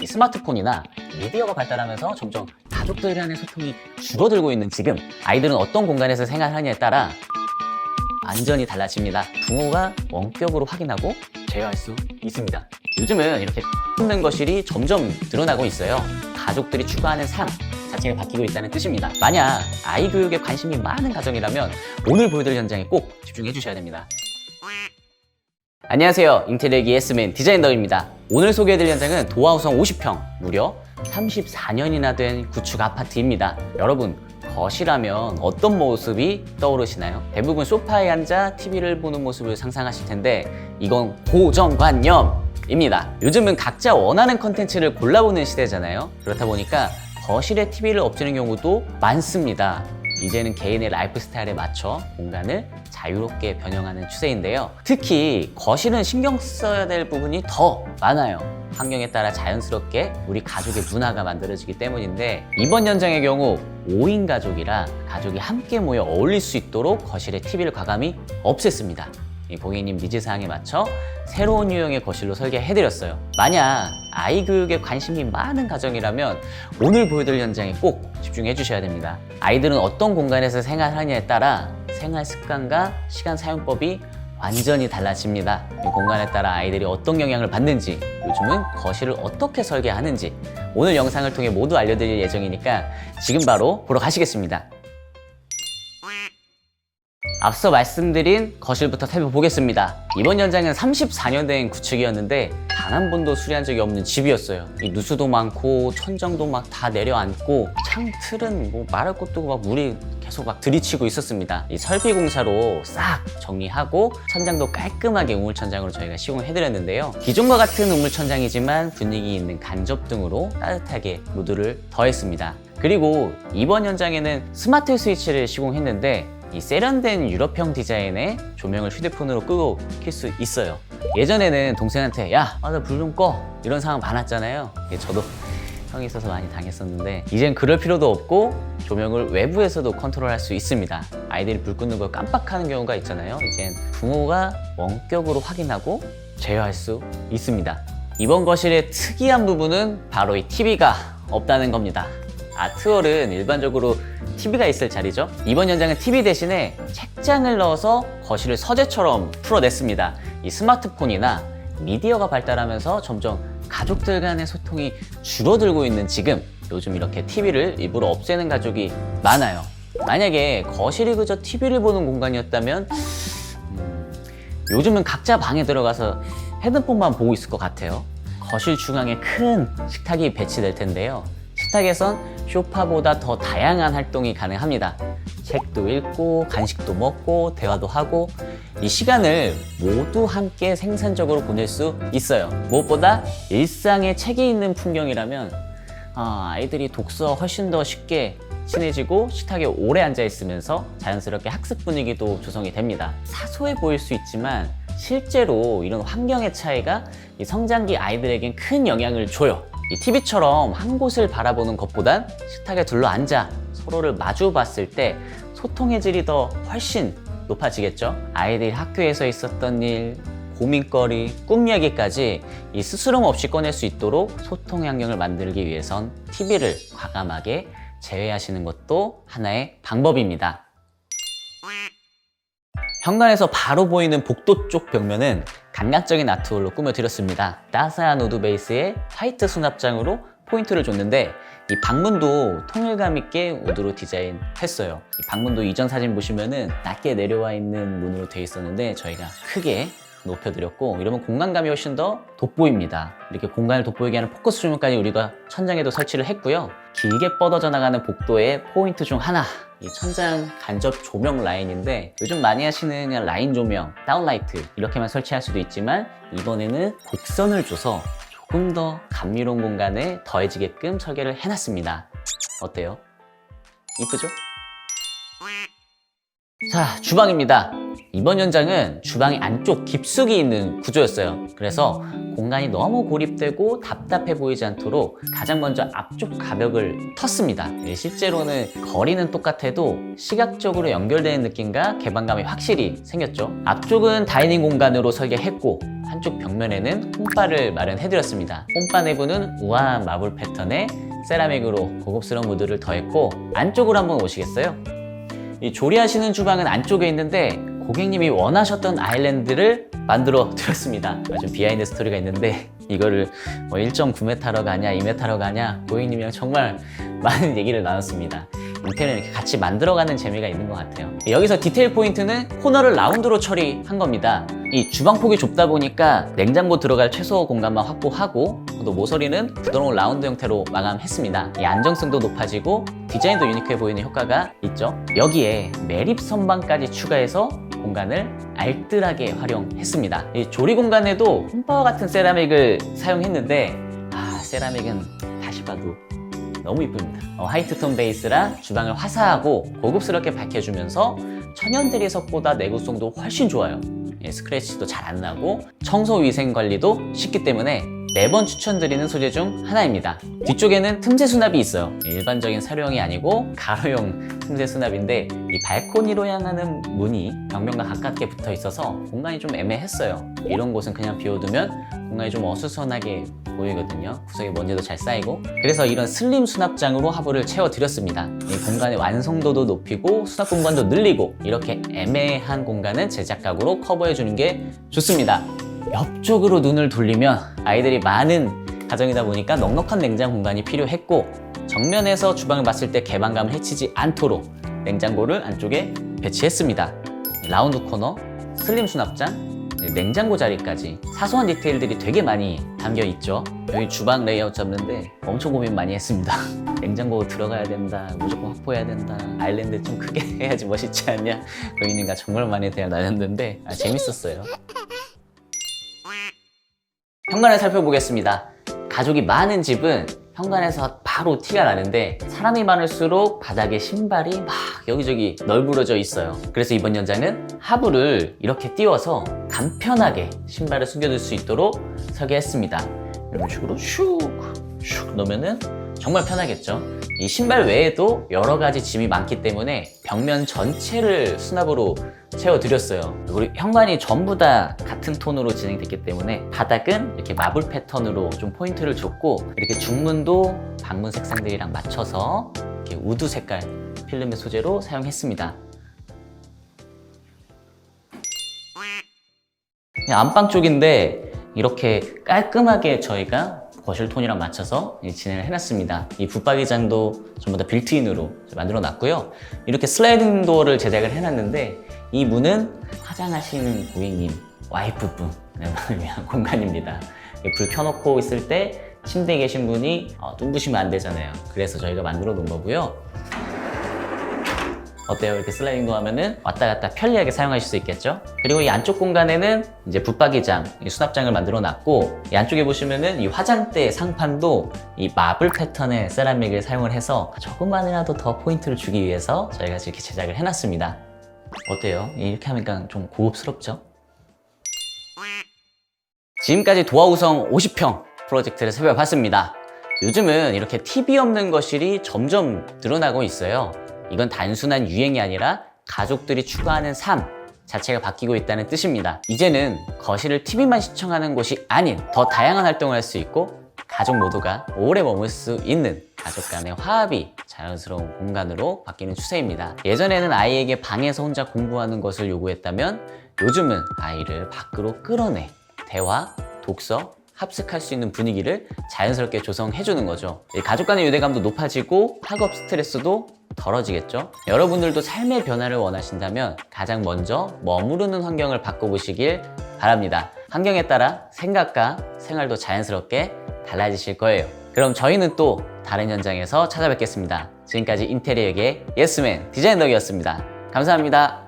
이 스마트폰이나 미디어가 발달하면서 점점 가족들 간의 소통이 줄어들고 있는 지금 아이들은 어떤 공간에서 생활하느냐에 따라 완전히 달라집니다. 부모가 원격으로 확인하고 제어할 수 있습니다. 요즘은 이렇게 있는 거실이 점점 늘어나고 있어요. 가족들이 추구하는 삶 자체가 바뀌고 있다는 뜻입니다. 만약 아이 교육에 관심이 많은 가정이라면 오늘 보여드릴 현장에 꼭 집중해 주셔야 됩니다. 안녕하세요. 인테리어기 예스맨 디자인더입니다. 오늘 소개해드릴 현장은 도하우성 50평, 무려 34년이나 된 구축 아파트입니다. 여러분, 거실하면 어떤 모습이 떠오르시나요? 대부분 소파에 앉아 TV를 보는 모습을 상상하실 텐데 이건 고정관념입니다. 요즘은 각자 원하는 컨텐츠를 골라보는 시대잖아요. 그렇다 보니까 거실에 TV를 엎지는 경우도 많습니다. 이제는 개인의 라이프 스타일에 맞춰 공간을 자유롭게 변형하는 추세인데요. 특히 거실은 신경 써야 될 부분이 더 많아요. 환경에 따라 자연스럽게 우리 가족의 문화가 만들어지기 때문인데 이번 현장의 경우 5인 가족이라 가족이 함께 모여 어울릴 수 있도록 거실에 TV를 과감히 없앴습니다. 고객님 니즈사항에 맞춰 새로운 유형의 거실로 설계해드렸어요. 만약 아이 교육에 관심이 많은 가정이라면 오늘 보여드릴 현장에 꼭 집중해 주셔야 됩니다. 아이들은 어떤 공간에서 생활하느냐에 따라 생활 습관과 시간 사용법이 완전히 달라집니다. 이 공간에 따라 아이들이 어떤 영향을 받는지, 요즘은 거실을 어떻게 설계하는지 오늘 영상을 통해 모두 알려드릴 예정이니까 지금 바로 보러 가시겠습니다. 앞서 말씀드린 거실부터 살펴보겠습니다. 이번 현장은 34년 된 구축이었는데 단 한 번도 수리한 적이 없는 집이었어요. 이 누수도 많고 천정도 막 다 내려앉고 창틀은 뭐 말할 것도 막 물이 계속 막 들이치고 있었습니다. 이 설비 공사로 싹 정리하고 천장도 깔끔하게 우물천장으로 저희가 시공을 해드렸는데요. 기존과 같은 우물천장이지만 분위기 있는 간접등으로 따뜻하게 무드를 더했습니다. 그리고 이번 현장에는 스마트 스위치를 시공했는데 이 세련된 유럽형 디자인의 조명을 휴대폰으로 끄고 켤 수 있어요. 예전에는 동생한테 야, 나 불 좀 꺼 이런 상황 많았잖아요. 저도 형이 있어서 많이 당했었는데 이젠 그럴 필요도 없고 조명을 외부에서도 컨트롤할 수 있습니다. 아이들이 불 끄는 걸 깜빡하는 경우가 있잖아요. 이젠 부모가 원격으로 확인하고 제어할 수 있습니다. 이번 거실의 특이한 부분은 바로 이 TV가 없다는 겁니다. 아트월은 일반적으로 TV가 있을 자리죠. 이번 현장은 TV 대신에 책장을 넣어서 거실을 서재처럼 풀어냈습니다. 이 스마트폰이나 미디어가 발달하면서 점점 가족들 간의 소통이 줄어들고 있는 지금 요즘 이렇게 TV를 일부러 없애는 가족이 많아요. 만약에 거실이 그저 TV를 보는 공간이었다면 요즘은 각자 방에 들어가서 핸드폰만 보고 있을 것 같아요. 거실 중앙에 큰 식탁이 배치될 텐데요. 식탁에선 소파보다 더 다양한 활동이 가능합니다. 책도 읽고 간식도 먹고 대화도 하고 이 시간을 모두 함께 생산적으로 보낼 수 있어요. 무엇보다 일상에 책이 있는 풍경이라면 아이들이 독서와 훨씬 더 쉽게 친해지고 식탁에 오래 앉아 있으면서 자연스럽게 학습 분위기도 조성이 됩니다. 사소해 보일 수 있지만 실제로 이런 환경의 차이가 이 성장기 아이들에겐 큰 영향을 줘요. 이 TV처럼 한 곳을 바라보는 것보단 식탁에 둘러앉아 서로를 마주 봤을 때 소통의 질이 더 훨씬 높아지겠죠. 아이들이 학교에서 있었던 일, 고민거리, 꿈 이야기까지 이 스스럼 없이 꺼낼 수 있도록 소통 환경을 만들기 위해선 TV를 과감하게 제외하시는 것도 하나의 방법입니다. 현관에서 바로 보이는 복도 쪽 벽면은 감각적인 아트홀로 꾸며드렸습니다. 따스한 우드 베이스에 화이트 수납장으로 포인트를 줬는데 이 방문도 통일감 있게 우드로 디자인했어요. 이 방문도 이전 사진 보시면은 낮게 내려와 있는 문으로 되어 있었는데 저희가 크게 높여드렸고 이러면 공간감이 훨씬 더 돋보입니다. 이렇게 공간을 돋보이게 하는 포커스 조명까지 우리가 천장에도 설치를 했고요. 길게 뻗어져 나가는 복도의 포인트 중 하나, 이 천장 간접 조명 라인인데 요즘 많이 하시는 그냥 라인 조명, 다운라이트 이렇게만 설치할 수도 있지만 이번에는 곡선을 줘서 조금 더 감미로운 공간에 더해지게끔 설계를 해놨습니다. 어때요? 이쁘죠? 자, 주방입니다. 이번 현장은 주방의 안쪽 깊숙이 있는 구조였어요. 그래서 공간이 너무 고립되고 답답해 보이지 않도록 가장 먼저 앞쪽 가벽을 텄습니다. 실제로는 거리는 똑같아도 시각적으로 연결되는 느낌과 개방감이 확실히 생겼죠. 앞쪽은 다이닝 공간으로 설계했고 한쪽 벽면에는 홈바를 마련해드렸습니다. 홈바 내부는 우아한 마블 패턴의 세라믹으로 고급스러운 무드를 더했고, 안쪽으로 한번 오시겠어요? 이 조리하시는 주방은 안쪽에 있는데 고객님이 원하셨던 아일랜드를 만들어 드렸습니다. 좀 비하인드 스토리가 있는데, 이거를 1.9m로 가냐 2m로 가냐 고객님이랑 정말 많은 얘기를 나눴습니다. 인테리어 이렇게 같이 만들어가는 재미가 있는 것 같아요. 여기서 디테일 포인트는 코너를 라운드로 처리한 겁니다. 이 주방 폭이 좁다 보니까 냉장고 들어갈 최소 공간만 확보하고, 또 모서리는 부드러운 라운드 형태로 마감했습니다. 이 안정성도 높아지고 디자인도 유니크해 보이는 효과가 있죠. 여기에 매립 선반까지 추가해서 공간을 알뜰하게 활용했습니다. 이 조리 공간에도 홈바와 같은 세라믹을 사용했는데, 세라믹은 다시 봐도 너무 이쁩니다. 화이트톤 베이스라 주방을 화사하고 고급스럽게 밝혀주면서 천연 대리석보다 내구성도 훨씬 좋아요. 스크래치도 잘 안 나고 청소 위생 관리도 쉽기 때문에 매번 추천드리는 소재 중 하나입니다. 뒤쪽에는 틈새 수납이 있어요. 일반적인 세로형이 아니고 가로형 틈새 수납인데, 이 발코니로 향하는 문이 벽면과 가깝게 붙어 있어서 공간이 좀 애매했어요. 이런 곳은 그냥 비워두면 공간이 좀 어수선하게 보이거든요. 구석에 먼지도 잘 쌓이고. 그래서 이런 슬림 수납장으로 하부를 채워드렸습니다. 이 공간의 완성도도 높이고 수납 공간도 늘리고, 이렇게 애매한 공간은 제작각으로 커버해주는 게 좋습니다. 옆쪽으로 눈을 돌리면 아이들이 많은 가정이다 보니까 넉넉한 냉장 공간이 필요했고, 정면에서 주방을 봤을 때 개방감을 해치지 않도록 냉장고를 안쪽에 배치했습니다. 라운드 코너, 슬림 수납장, 냉장고 자리까지 사소한 디테일들이 되게 많이 담겨 있죠. 여기 주방 레이아웃 잡는데 엄청 고민 많이 했습니다. 냉장고 들어가야 된다, 무조건 확보해야 된다, 아일랜드 좀 크게 해야지 멋있지 않냐, 고객님과 정말 많이 대화 나눴는데 재밌었어요. 현관을 살펴보겠습니다. 가족이 많은 집은 현관에서 바로 티가 나는데, 사람이 많을수록 바닥에 신발이 막 여기저기 널브러져 있어요. 그래서 이번 연장은 하부를 이렇게 띄워서 간편하게 신발을 숨겨둘 수 있도록 설계했습니다. 이런 식으로 슉 넣으면은 정말 편하겠죠. 이 신발 외에도 여러 가지 짐이 많기 때문에 벽면 전체를 수납으로 채워드렸어요. 그리고 현관이 전부 다 같은 톤으로 진행됐기 때문에 바닥은 이렇게 마블 패턴으로 좀 포인트를 줬고, 이렇게 중문도 방문 색상들이랑 맞춰서 이렇게 우드 색깔 필름의 소재로 사용했습니다. 안방 쪽인데 이렇게 깔끔하게 저희가 거실 톤이랑 맞춰서 진행을 해놨습니다. 이 붙박이장도 전부 다 빌트인으로 만들어 놨고요. 이렇게 슬라이딩 도어를 제작을 해놨는데, 이 문은 화장하시는 고객님, 와이프분을 위한 공간입니다. 불 켜놓고 있을 때 침대에 계신 분이 눈부시면 안 되잖아요. 그래서 저희가 만들어 놓은 거고요. 어때요? 이렇게 슬라이딩 도어 하면은 왔다 갔다 편리하게 사용하실 수 있겠죠? 그리고 이 안쪽 공간에는 이제 붙박이장, 이 수납장을 만들어 놨고, 이 안쪽에 보시면은 이 화장대 상판도 이 마블 패턴의 세라믹을 사용을 해서 조금만이라도 더 포인트를 주기 위해서 저희가 이렇게 제작을 해놨습니다. 어때요? 이렇게 하니까 좀 고급스럽죠? 지금까지 도화우성 50평 프로젝트를 살펴봤습니다. 요즘은 이렇게 TV 없는 거실이 점점 늘어나고 있어요. 이건 단순한 유행이 아니라 가족들이 추구하는 삶 자체가 바뀌고 있다는 뜻입니다. 이제는 거실을 TV만 시청하는 곳이 아닌 더 다양한 활동을 할 수 있고, 가족 모두가 오래 머물 수 있는 가족 간의 화합이 자연스러운 공간으로 바뀌는 추세입니다. 예전에는 아이에게 방에서 혼자 공부하는 것을 요구했다면, 요즘은 아이를 밖으로 끌어내 대화, 독서, 합숙할 수 있는 분위기를 자연스럽게 조성해주는 거죠. 가족 간의 유대감도 높아지고 학업 스트레스도 덜어지겠죠. 여러분들도 삶의 변화를 원하신다면 가장 먼저 머무르는 환경을 바꿔보시길 바랍니다. 환경에 따라 생각과 생활도 자연스럽게 달라지실 거예요. 그럼 저희는 또 다른 현장에서 찾아뵙겠습니다. 지금까지 인테리어계 예스맨 디자인덕이었습니다. 감사합니다.